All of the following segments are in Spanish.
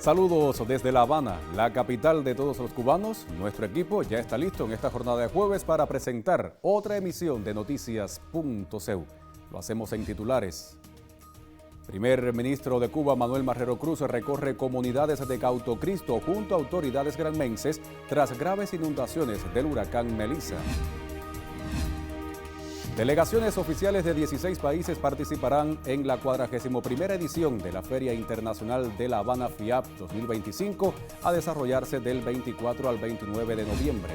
Saludos desde La Habana, la capital de todos los cubanos. Nuestro equipo ya está listo en esta jornada de jueves para presentar otra emisión de Noticias.cu. Lo hacemos en titulares. Primer ministro de Cuba, Manuel Marrero Cruz, recorre comunidades de Cauto Cristo junto a autoridades granmenses tras graves inundaciones del huracán Melissa. Delegaciones oficiales de 16 países participarán en la 41ª edición de la Feria Internacional de La Habana FIAP 2025 a desarrollarse del 24 al 29 de noviembre.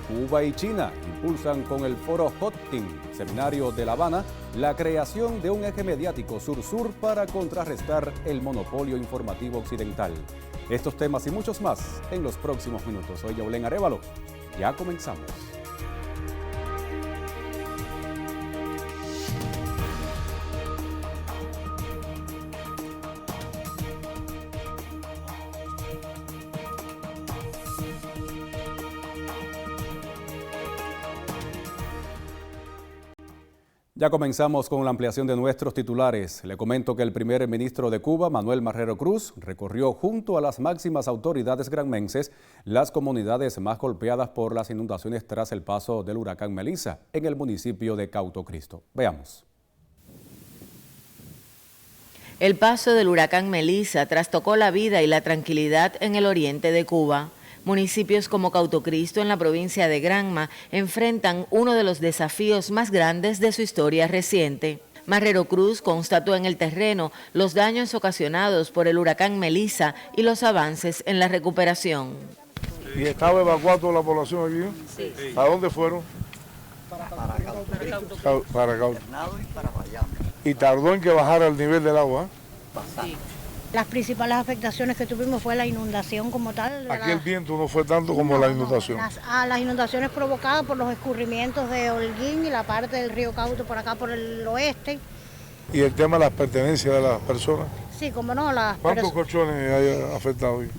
Cuba y China impulsan con el foro Hot-Team, Seminario de La Habana, la creación de un eje mediático sur-sur para contrarrestar el monopolio informativo occidental. Estos temas y muchos más en los próximos minutos. Soy Yaulén Arévalo. Ya comenzamos. Ya comenzamos con la ampliación de nuestros titulares. Le comento que el primer ministro de Cuba, Manuel Marrero Cruz, recorrió junto a las máximas autoridades granmenses las comunidades más golpeadas por las inundaciones tras el paso del huracán Melissa en el municipio de Cauto Cristo. Veamos. El paso del huracán Melissa trastocó la vida y la tranquilidad en el oriente de Cuba. Municipios como Cauto Cristo en la provincia de Granma enfrentan uno de los desafíos más grandes de su historia reciente. Marrero Cruz constató en el terreno los daños ocasionados por el huracán Melissa y los avances en la recuperación. ¿Y estaba evacuada toda la población aquí? Sí. ¿A dónde fueron? Para Cauto. ¿Y tardó en que bajara el nivel del agua? Sí. Las principales afectaciones que tuvimos fue la inundación como tal. Aquí el viento no fue tanto como la inundación. Las inundaciones provocadas por los escurrimientos de Holguín y la parte del río Cauto por acá por el oeste. ¿Y el tema de las pertenencias de las personas? Sí, como no. ¿Cuántos colchones hay afectados hoy?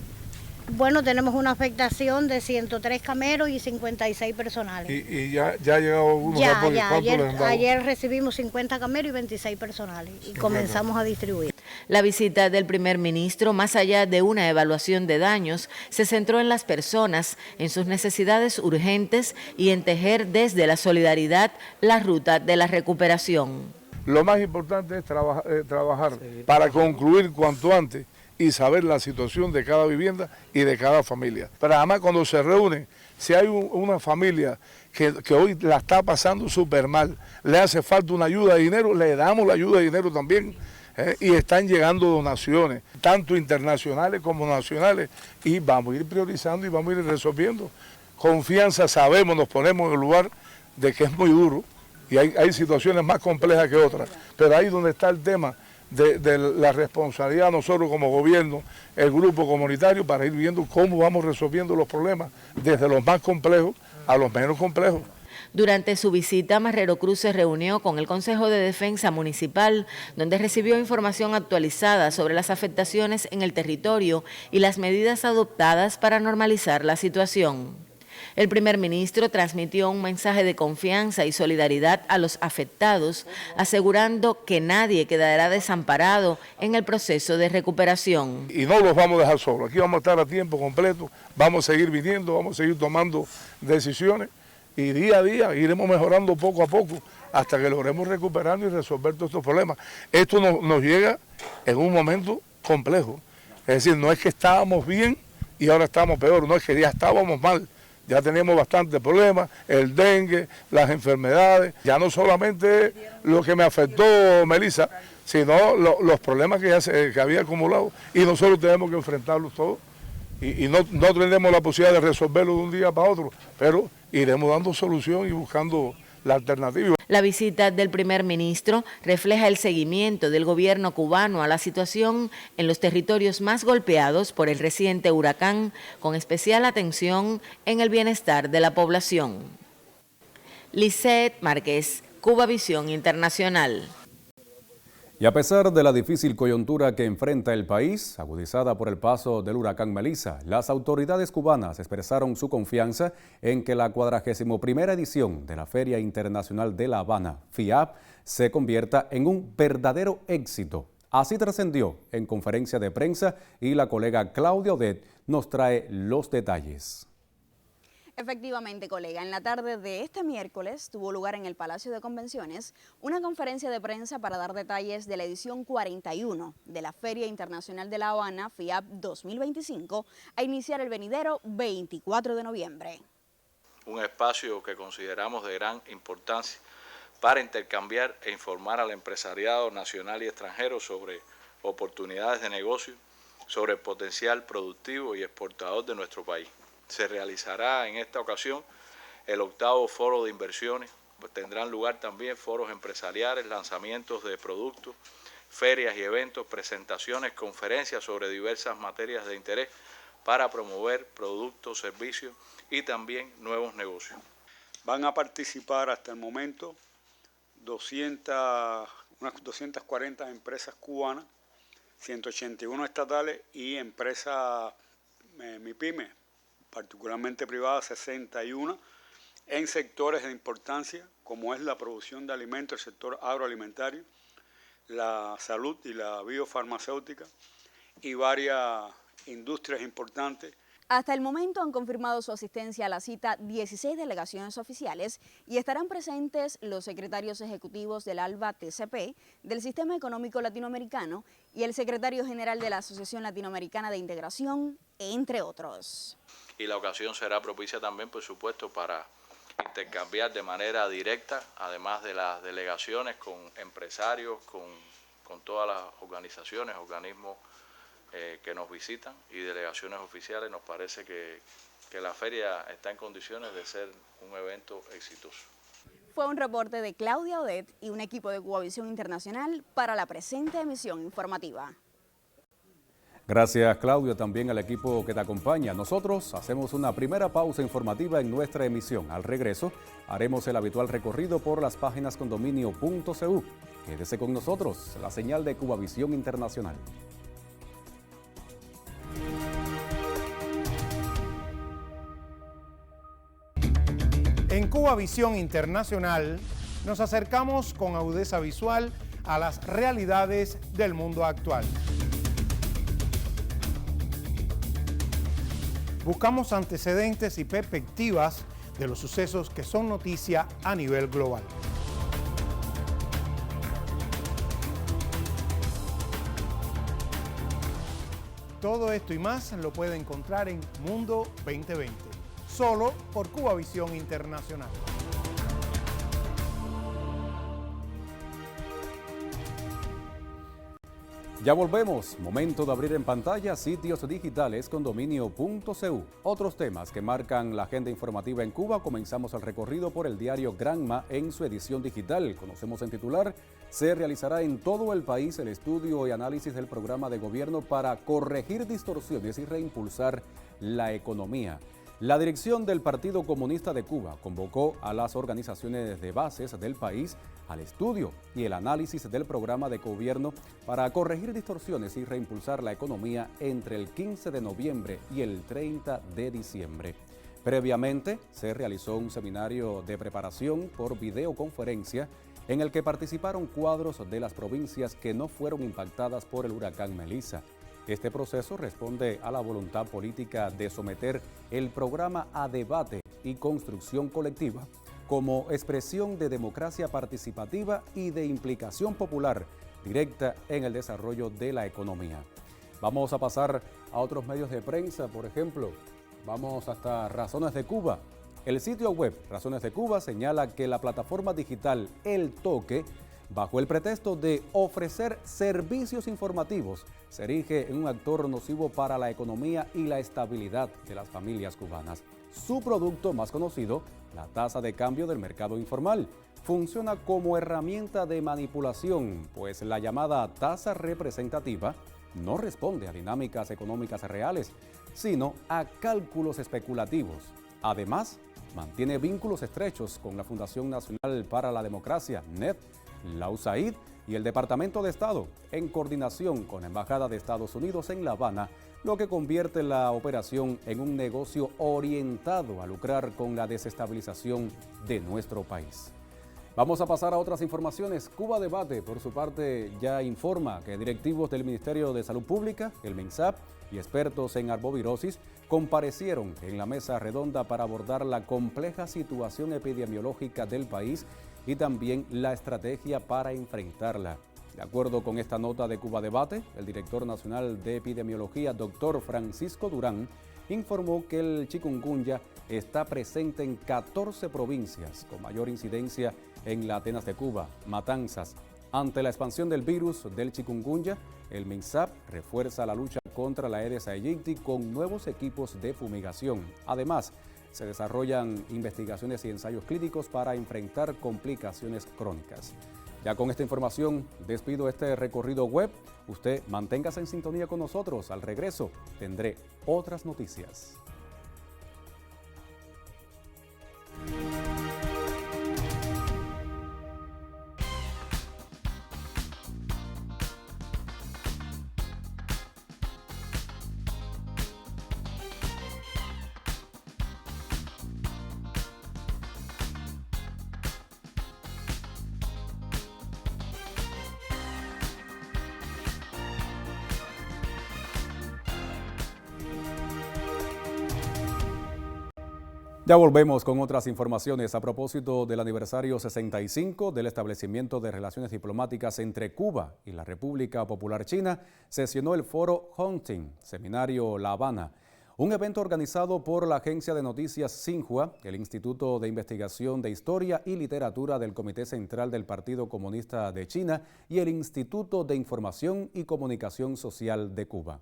Bueno, tenemos una afectación de 103 cameros y 56 personales. ¿Y ya ha llegado algunos apoyos? Ayer recibimos 50 cameros y 26 personales y comenzamos a distribuir. La visita del primer ministro, más allá de una evaluación de daños, se centró en las personas, en sus necesidades urgentes y en tejer desde la solidaridad la ruta de la recuperación. Lo más importante es trabajar para concluir cuanto antes y saber la situación de cada vivienda y de cada familia. Pero además cuando se reúnen, si hay una familia que hoy la está pasando súper mal, le hace falta una ayuda de dinero, le damos la ayuda de dinero también. Y están llegando donaciones, tanto internacionales como nacionales, y vamos a ir priorizando y vamos a ir resolviendo. Confianza, sabemos, nos ponemos en el lugar de que es muy duro y hay situaciones más complejas que otras, pero ahí donde está el tema de la responsabilidad de nosotros como gobierno, el grupo comunitario, para ir viendo cómo vamos resolviendo los problemas desde los más complejos a los menos complejos. Durante su visita, Marrero Cruz se reunió con el Consejo de Defensa Municipal, donde recibió información actualizada sobre las afectaciones en el territorio y las medidas adoptadas para normalizar la situación. El primer ministro transmitió un mensaje de confianza y solidaridad a los afectados, asegurando que nadie quedará desamparado en el proceso de recuperación. Y no los vamos a dejar solos, aquí vamos a estar a tiempo completo, vamos a seguir viniendo, vamos a seguir tomando decisiones. Y día a día iremos mejorando poco a poco hasta que logremos recuperarnos y resolver todos estos problemas. Esto nos llega en un momento complejo. Es decir, no es que estábamos bien y ahora estamos peor, no es que ya estábamos mal. Ya teníamos bastantes problemas, el dengue, las enfermedades. Ya no solamente lo que me afectó Melissa, sino los problemas que había acumulado. Y nosotros tenemos que enfrentarlos todos. Y no tendremos la posibilidad de resolverlo de un día para otro, pero iremos dando solución y buscando la alternativa. La visita del primer ministro refleja el seguimiento del gobierno cubano a la situación en los territorios más golpeados por el reciente huracán, con especial atención en el bienestar de la población. Lisette Márquez, Cubavisión Internacional. Y a pesar de la difícil coyuntura que enfrenta el país, agudizada por el paso del huracán Melissa, las autoridades cubanas expresaron su confianza en que la 41ª edición de la Feria Internacional de La Habana, FIAP, se convierta en un verdadero éxito Así trascendió en conferencia de prensa y la colega Claudia Odet nos trae los detalles. Efectivamente, colega, en la tarde de este miércoles tuvo lugar en el Palacio de Convenciones una conferencia de prensa para dar detalles de la edición 41 de la Feria Internacional de La Habana, FIAP 2025, a iniciar el venidero 24 de noviembre. Un espacio que consideramos de gran importancia para intercambiar e informar al empresariado nacional y extranjero sobre oportunidades de negocio, sobre el potencial productivo y exportador de nuestro país. Se realizará en esta ocasión el 8º Foro de Inversiones, tendrán lugar también foros empresariales, lanzamientos de productos, ferias y eventos, presentaciones, conferencias sobre diversas materias de interés para promover productos, servicios y también nuevos negocios. Van a participar hasta el momento unas 240 empresas cubanas, 181 estatales y empresas MIPYME, particularmente privadas, 61, en sectores de importancia como es la producción de alimentos, el sector agroalimentario, la salud y la biofarmacéutica y varias industrias importantes. Hasta el momento han confirmado su asistencia a la cita 16 delegaciones oficiales y estarán presentes los secretarios ejecutivos del ALBA-TCP, del Sistema Económico Latinoamericano y el secretario general de la Asociación Latinoamericana de Integración, entre otros. Y la ocasión será propicia también, por supuesto, para intercambiar de manera directa, además de las delegaciones, con empresarios, con todas las organizaciones, organismos que nos visitan y delegaciones oficiales. Nos parece que la feria está en condiciones de ser un evento exitoso. Fue un reporte de Claudia Odet y un equipo de Cubavisión Internacional para la presente emisión informativa. Gracias, Claudio, también al equipo que te acompaña. Nosotros hacemos una primera pausa informativa en nuestra emisión. Al regreso, haremos el habitual recorrido por las páginas condominio.cu. Quédese con nosotros, la señal de Cubavisión Internacional. En Cubavisión Internacional nos acercamos con agudeza visual a las realidades del mundo actual. Buscamos antecedentes y perspectivas de los sucesos que son noticia a nivel global. Todo esto y más lo puede encontrar en Mundo 2020, solo por Cubavisión Internacional. Ya volvemos, momento de abrir en pantalla sitios digitales condominio.cu. Otros temas que marcan la agenda informativa en Cuba. Comenzamos el recorrido por el diario Granma en su edición digital. Conocemos en titular: se realizará en todo el país el estudio y análisis del programa de gobierno para corregir distorsiones y reimpulsar la economía. La dirección del Partido Comunista de Cuba convocó a las organizaciones de bases del país al estudio y el análisis del programa de gobierno para corregir distorsiones y reimpulsar la economía entre el 15 de noviembre y el 30 de diciembre. Previamente se realizó un seminario de preparación por videoconferencia en el que participaron cuadros de las provincias que no fueron impactadas por el huracán Melissa. Este proceso responde a la voluntad política de someter el programa a debate y construcción colectiva como expresión de democracia participativa y de implicación popular directa en el desarrollo de la economía. Vamos a pasar a otros medios de prensa, por ejemplo, vamos hasta Razones de Cuba. El sitio web Razones de Cuba señala que la plataforma digital El Toque, bajo el pretexto de ofrecer servicios informativos, se erige en un actor nocivo para la economía y la estabilidad de las familias cubanas. Su producto más conocido, la tasa de cambio del mercado informal, funciona como herramienta de manipulación, pues la llamada tasa representativa no responde a dinámicas económicas reales, sino a cálculos especulativos. Además, mantiene vínculos estrechos con la Fundación Nacional para la Democracia, NED, la USAID y el Departamento de Estado, en coordinación con la Embajada de Estados Unidos en La Habana, lo que convierte la operación en un negocio orientado a lucrar con la desestabilización de nuestro país. Vamos a pasar a otras informaciones. Cuba Debate, por su parte, ya informa que directivos del Ministerio de Salud Pública, el MINSAP y expertos en arbovirosis comparecieron en la mesa redonda para abordar la compleja situación epidemiológica del país y también la estrategia para enfrentarla. De acuerdo con esta nota de Cuba Debate, el director nacional de epidemiología, doctor Francisco Durán, informó que el chikungunya está presente en 14 provincias con mayor incidencia en la Atenas de Cuba, Matanzas. Ante la expansión del virus del chikungunya, el MINSAP refuerza la lucha contra la Aedes aegypti con nuevos equipos de fumigación. Además, se desarrollan investigaciones y ensayos clínicos para enfrentar complicaciones crónicas. Ya con esta información despido este recorrido web. Usted manténgase en sintonía con nosotros. Al regreso tendré otras noticias. Ya volvemos con otras informaciones a propósito del aniversario 65 del establecimiento de relaciones diplomáticas entre Cuba y la República Popular China. Sesionó el foro Hunting, Seminario La Habana, un evento organizado por la agencia de noticias Xinhua, el Instituto de Investigación de Historia y Literatura del Comité Central del Partido Comunista de China y el Instituto de Información y Comunicación Social de Cuba.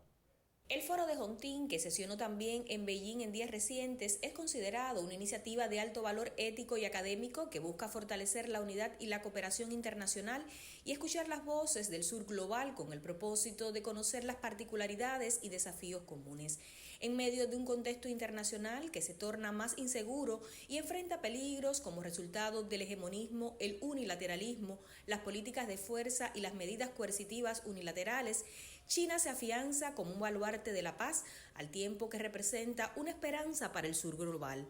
El foro de Hunting, que sesionó también en Beijing en días recientes, es considerado una iniciativa de alto valor ético y académico que busca fortalecer la unidad y la cooperación internacional y escuchar las voces del sur global con el propósito de conocer las particularidades y desafíos comunes. En medio de un contexto internacional que se torna más inseguro y enfrenta peligros como resultado del hegemonismo, el unilateralismo, las políticas de fuerza y las medidas coercitivas unilaterales, China se afianza como un baluarte de la paz, al tiempo que representa una esperanza para el sur global.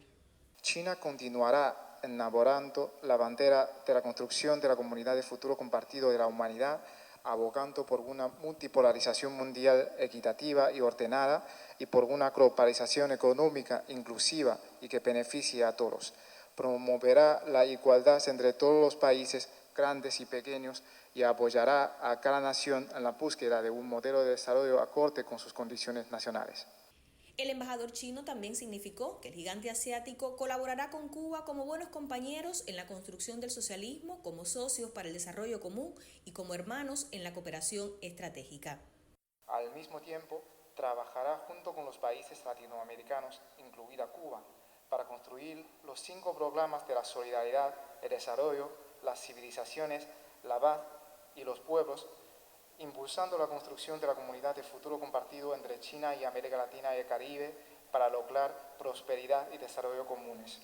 China continuará elaborando la bandera de la construcción de la comunidad de futuro compartido de la humanidad, abogando por una multipolarización mundial equitativa y ordenada y por una globalización económica inclusiva y que beneficie a todos. Promoverá la igualdad entre todos los países, grandes y pequeños, y apoyará a cada nación en la búsqueda de un modelo de desarrollo acorde con sus condiciones nacionales. El embajador chino también significó que el gigante asiático colaborará con Cuba como buenos compañeros en la construcción del socialismo, como socios para el desarrollo común y como hermanos en la cooperación estratégica. Al mismo tiempo, trabajará junto con los países latinoamericanos, incluida Cuba, para construir los 5 programas de la solidaridad, el desarrollo, las civilizaciones, la paz y los pueblos, impulsando la construcción de la comunidad de futuro compartido entre China y América Latina y el Caribe para lograr prosperidad y desarrollo comunes.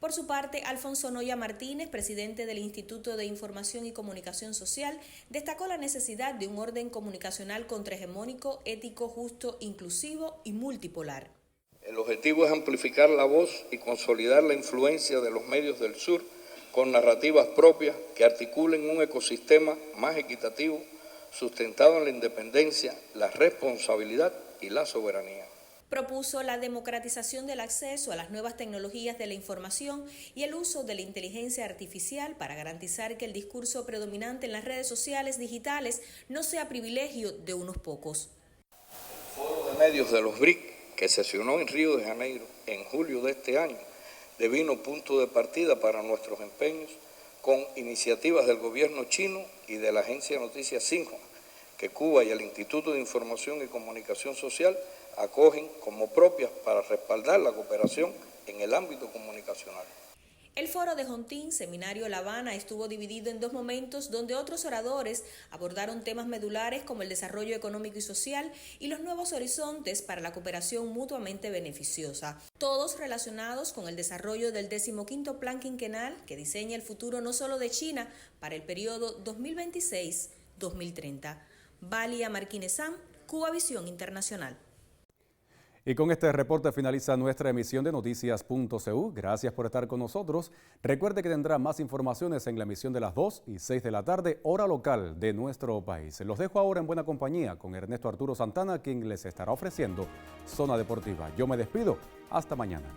Por su parte, Alfonso Noya Martínez, presidente del Instituto de Información y Comunicación Social, destacó la necesidad de un orden comunicacional contrahegemónico, ético, justo, inclusivo y multipolar. El objetivo es amplificar la voz y consolidar la influencia de los medios del sur con narrativas propias que articulen un ecosistema más equitativo, sustentado en la independencia, la responsabilidad y la soberanía. Propuso la democratización del acceso a las nuevas tecnologías de la información y el uso de la inteligencia artificial para garantizar que el discurso predominante en las redes sociales digitales no sea privilegio de unos pocos. El Foro de Medios de los BRIC, que sesionó en Río de Janeiro en julio de este año, devino punto de partida para nuestros empeños con iniciativas del gobierno chino y de la agencia de noticias Xinhua, que Cuba y el Instituto de Información y Comunicación Social acogen como propias para respaldar la cooperación en el ámbito comunicacional. El foro de Hunting, Seminario La Habana, estuvo dividido en 2 momentos donde otros oradores abordaron temas medulares como el desarrollo económico y social y los nuevos horizontes para la cooperación mutuamente beneficiosa, todos relacionados con el desarrollo del 15º Plan Quinquenal que diseña el futuro no solo de China para el periodo 2026-2030. Valia Marquinezán, Cuba Visión Internacional. Y con este reporte finaliza nuestra emisión de Noticias.cu. Gracias por estar con nosotros. Recuerde que tendrá más informaciones en la emisión de las 2 y 6 de la tarde, hora local de nuestro país. Los dejo ahora en buena compañía con Ernesto Arturo Santana, quien les estará ofreciendo Zona Deportiva. Yo me despido. Hasta mañana.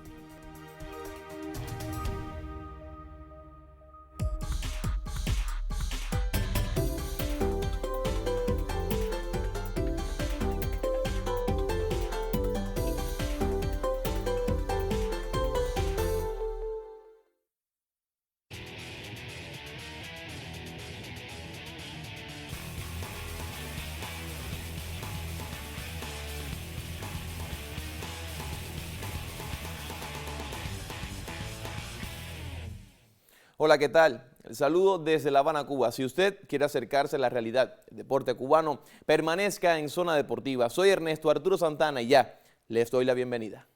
Hola, ¿qué tal? El saludo desde La Habana, Cuba. Si usted quiere acercarse a la realidad del deporte cubano, permanezca en Zona Deportiva. Soy Ernesto Arturo Santana y ya les doy la bienvenida.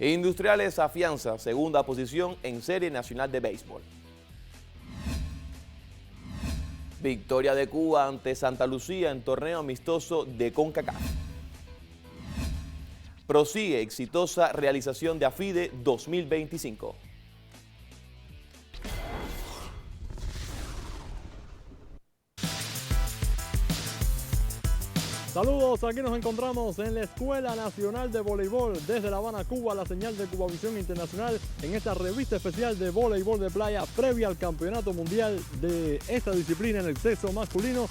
Industriales afianza segunda posición en Serie Nacional de Béisbol. Victoria de Cuba ante Santa Lucía en torneo amistoso de CONCACAF. Prosigue exitosa realización de AFIDE 2025. Saludos, aquí nos encontramos en la Escuela Nacional de Voleibol desde La Habana, Cuba, la señal de Cubavisión Internacional en esta revista especial de voleibol de playa previa al Campeonato Mundial de esta disciplina en el sexo masculino.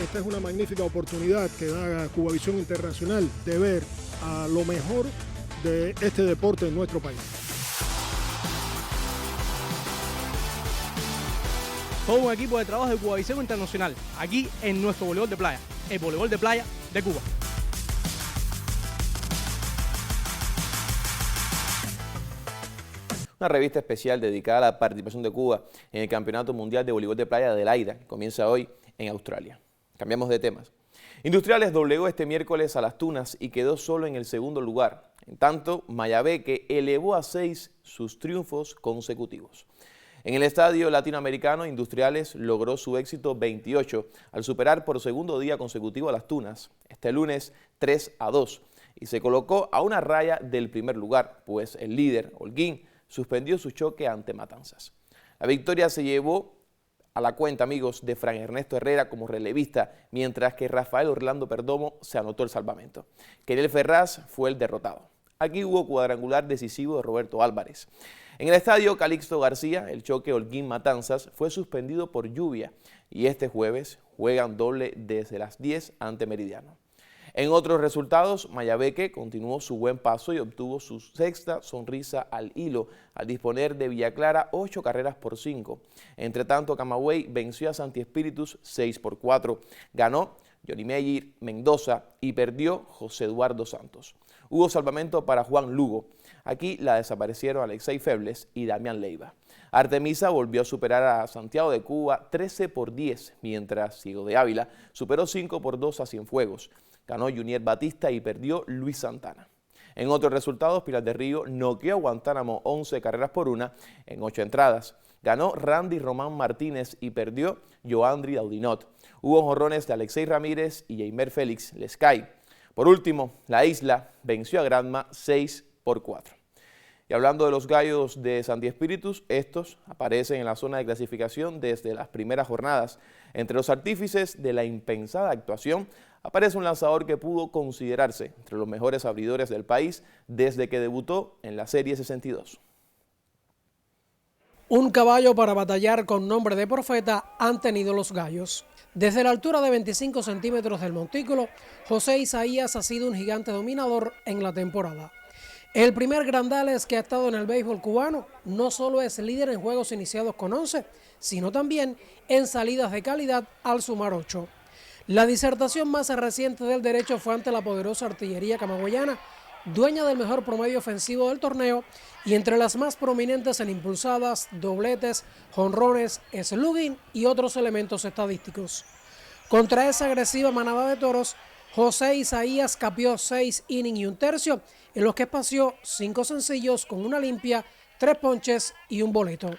Esta es una magnífica oportunidad que da Cubavisión Internacional de ver a lo mejor de este deporte en nuestro país. Todo un equipo de trabajo de Cubavisión Internacional, aquí en nuestro voleibol de playa, el voleibol de playa de Cuba. Una revista especial dedicada a la participación de Cuba en el Campeonato Mundial de Voleibol de Playa de AIDA, que comienza hoy en Australia. Cambiamos de temas. Industriales doblegó este miércoles a Las Tunas y quedó solo en el segundo lugar. En tanto, Mayabeque elevó a 6 sus triunfos consecutivos. En el estadio latinoamericano, Industriales logró su éxito 28 al superar por segundo día consecutivo a Las Tunas, este lunes 3-2, y se colocó a una raya del primer lugar, pues el líder, Holguín, suspendió su choque ante Matanzas. La victoria se llevó a la cuenta, amigos, de Fran Ernesto Herrera como relevista, mientras que Rafael Orlando Perdomo se anotó el salvamento. Keriel Ferraz fue el derrotado. Aquí hubo cuadrangular decisivo de Roberto Álvarez. En el estadio Calixto García, el choque Holguín-Matanzas fue suspendido por lluvia y este jueves juegan doble desde las 10 ante Meridiano. En otros resultados, Mayabeque continuó su buen paso y obtuvo su sexta sonrisa al hilo al disponer de Villa Clara 8 carreras por 5. Entre tanto, Camagüey venció a Santi Espíritus 6-4. Ganó Johnny Meyer Mendoza y perdió José Eduardo Santos. Hubo salvamento para Juan Lugo. Aquí la desaparecieron Alexei Febles y Damián Leiva. Artemisa volvió a superar a Santiago de Cuba 13-10, mientras Ciego de Ávila superó 5-2 a Cienfuegos. Ganó Junior Batista y perdió Luis Santana. En otros resultados, Pilar del Río noqueó a Guantánamo 11 carreras por 1 en 8 entradas. Ganó Randy Román Martínez y perdió Joandri Daudinot. Hubo jonrones de Alexei Ramírez y Jaimer Félix Lescay. Por último, la Isla venció a Granma 6-4. Y hablando de los gallos de Santi Espíritus, estos aparecen en la zona de clasificación desde las primeras jornadas. Entre los artífices de la impensada actuación aparece un lanzador que pudo considerarse entre los mejores abridores del país desde que debutó en la Serie 62. Un caballo para batallar con nombre de profeta han tenido los gallos. Desde la altura de 25 centímetros del montículo, José Isaías ha sido un gigante dominador en la temporada. El primer Grandales que ha estado en el béisbol cubano no solo es líder en juegos iniciados con 11, sino también en salidas de calidad al sumar 8. La disertación más reciente del derecho fue ante la poderosa artillería camagüeyana, dueña del mejor promedio ofensivo del torneo y entre las más prominentes en impulsadas, dobletes, jonrones, slugging y otros elementos estadísticos. Contra esa agresiva manada de toros, José Isaías capió 6 innings y un tercio, en los que espació 5 sencillos con una limpia, 3 ponches y un boleto.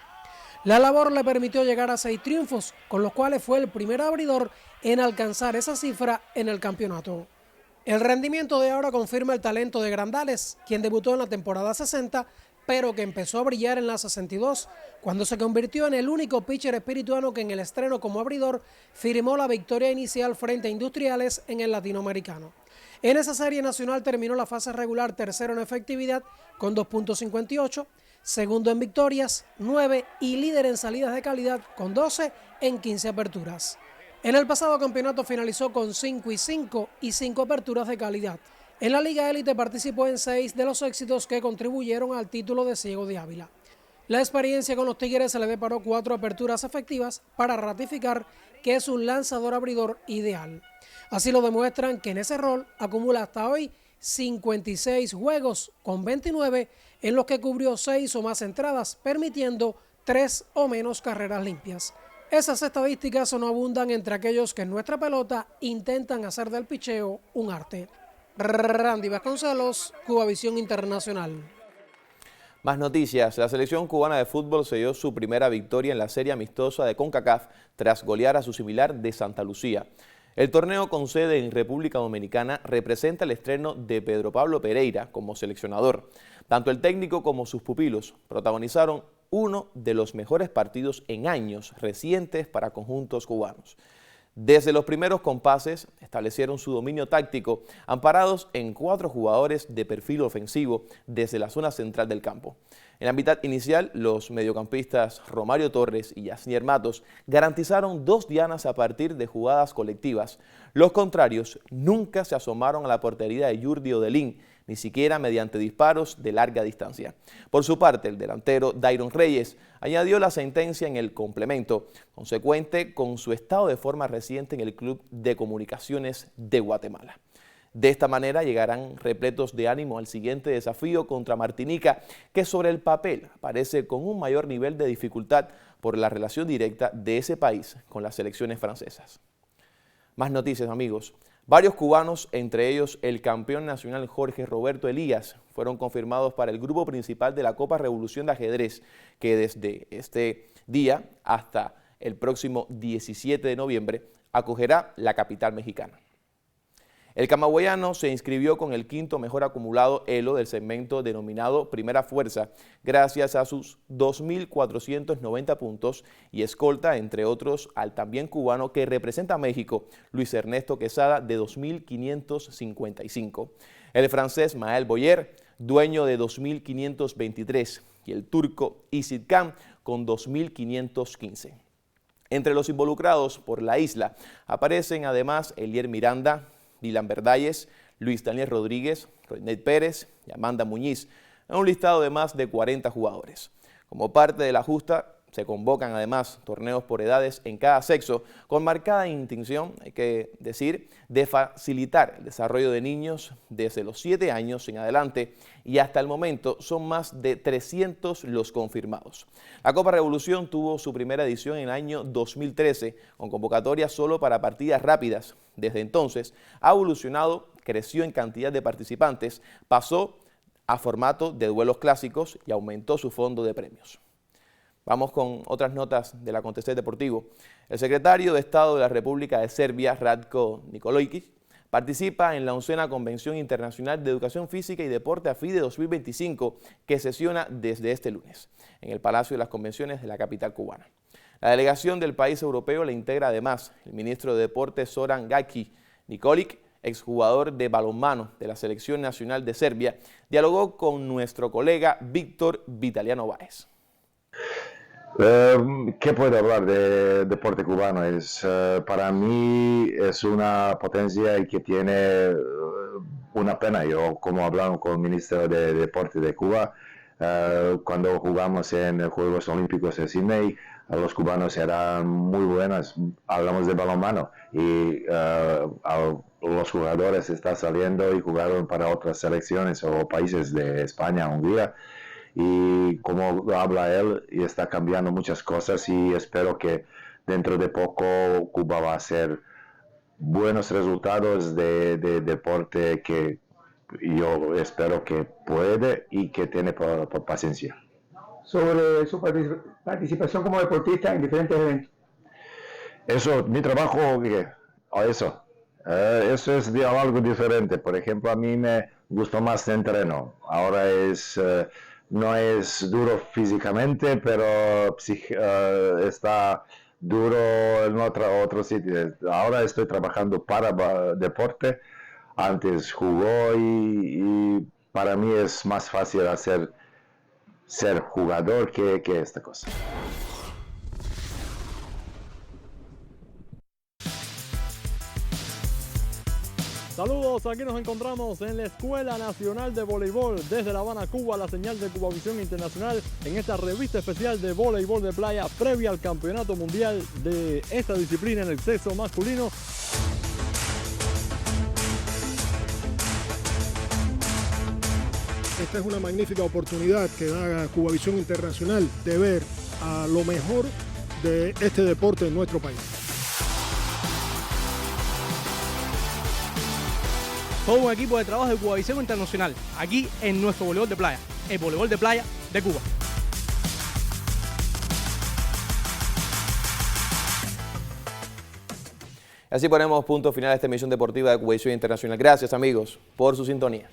La labor le permitió llegar a 6 triunfos, con los cuales fue el primer abridor en alcanzar esa cifra en el campeonato. El rendimiento de ahora confirma el talento de Grandales, quien debutó en la temporada 60, pero que empezó a brillar en la 62, cuando se convirtió en el único pitcher espirituano que en el estreno como abridor firmó la victoria inicial frente a Industriales en el Latinoamericano. En esa serie nacional terminó la fase regular tercero en efectividad con 2.58, segundo en victorias, 9 y líder en salidas de calidad con 12 en 15 aperturas. En el pasado campeonato finalizó con 5-5 y 5 aperturas de calidad. En la Liga Élite participó en 6 de los éxitos que contribuyeron al título de Ciego de Ávila. La experiencia con los Tigres se le deparó 4 aperturas efectivas para ratificar que es un lanzador abridor ideal. Así lo demuestran que en ese rol acumula hasta hoy 56 juegos con 29 en los que cubrió 6 o más entradas, permitiendo 3 o menos carreras limpias. Esas estadísticas no abundan entre aquellos que en nuestra pelota intentan hacer del picheo un arte. Randy Vasconcelos, Cubavisión Internacional. Más noticias. La selección cubana de fútbol se dio su primera victoria en la serie amistosa de CONCACAF tras golear a su similar de Santa Lucía. El torneo con sede en República Dominicana representa el estreno de Pedro Pablo Pereira como seleccionador. Tanto el técnico como sus pupilos protagonizaron uno de los mejores partidos en años recientes para conjuntos cubanos. Desde los primeros compases establecieron su dominio táctico, amparados en 4 jugadores de perfil ofensivo desde la zona central del campo. En la mitad inicial, los mediocampistas Romario Torres y Yasnier Matos garantizaron 2 dianas a partir de jugadas colectivas. Los contrarios nunca se asomaron a la portería de Yurdi Odelín, ni siquiera mediante disparos de larga distancia. Por su parte, el delantero Dairon Reyes añadió la sentencia en el complemento, consecuente con su estado de forma reciente en el Club de Comunicaciones de Guatemala. De esta manera llegarán repletos de ánimo al siguiente desafío contra Martinica, que sobre el papel aparece con un mayor nivel de dificultad por la relación directa de ese país con las selecciones francesas. Más noticias, amigos. Varios cubanos, entre ellos el campeón nacional Jorge Roberto Elías, fueron confirmados para el grupo principal de la Copa Revolución de Ajedrez, que desde este día hasta el próximo 17 de noviembre acogerá la capital mexicana. El camagüeyano se inscribió con el 5º mejor acumulado elo del segmento denominado Primera Fuerza, gracias a sus 2.490 puntos y escolta, entre otros, al también cubano que representa a México, Luis Ernesto Quesada, de 2.555. El francés Maël Boyer, dueño de 2.523, y el turco Isid Khan con 2.515. Entre los involucrados por la isla aparecen además Elier Miranda, Dylan Verdalles, Luis Daniel Rodríguez, Roinet Pérez y Amanda Muñiz, en un listado de más de 40 jugadores. Como parte de la justa, se convocan además torneos por edades en cada sexo, con marcada intención, hay que decir, de facilitar el desarrollo de niños desde los 7 años en adelante, y hasta el momento son más de 300 los confirmados. La Copa Revolución tuvo su primera edición en el año 2013, con convocatoria solo para partidas rápidas. Desde entonces ha evolucionado, creció en cantidad de participantes, pasó a formato de duelos clásicos y aumentó su fondo de premios. Vamos con otras notas del acontecer deportivo. El secretario de Estado de la República de Serbia, Ratko Nikolić, participa en la 11ª Convención Internacional de Educación Física y Deporte AFIDE 2025, que sesiona desde este lunes en el Palacio de las Convenciones de la capital cubana. La delegación del país europeo la integra además el ministro de Deportes Zoran Gajic. Nikolić, exjugador de balonmano de la Selección Nacional de Serbia, dialogó con nuestro colega Víctor Vitaliano Báez. ¿Qué puedo hablar de deporte cubano? Para mí es una potencia y que tiene una pena. Yo, como hablamos con el ministro de Deporte de Cuba, cuando jugamos en los Juegos Olímpicos de Sydney, los cubanos eran muy buenos. Hablamos de balonmano y los jugadores están saliendo y jugaron para otras selecciones o países de España, Hungría. Y como habla él, y está cambiando muchas cosas, y espero que dentro de poco Cuba va a hacer buenos resultados de deporte que yo espero que puede y que tiene por paciencia. sobre su participación como deportista en diferentes eventos. Eso, mi trabajo, eso es algo diferente. Por ejemplo, a mí me gustó más el entreno. Ahora no es duro físicamente, pero está duro en otro sitio. Ahora estoy trabajando para deporte. Antes jugó y para mí es más fácil ser jugador que esta cosa. Saludos, aquí nos encontramos en la Escuela Nacional de Voleibol desde La Habana, Cuba, la señal de Cubavisión Internacional en esta revista especial de voleibol de playa previa al Campeonato Mundial de esta disciplina en el sexo masculino. Esta es una magnífica oportunidad que da Cubavisión Internacional de ver a lo mejor de este deporte en nuestro país. Todo un equipo de trabajo de Cubavisión Internacional, aquí en nuestro voleibol de playa, el voleibol de playa de Cuba. Así ponemos punto final a esta emisión deportiva de Cubavisión Internacional. Gracias, amigos, por su sintonía.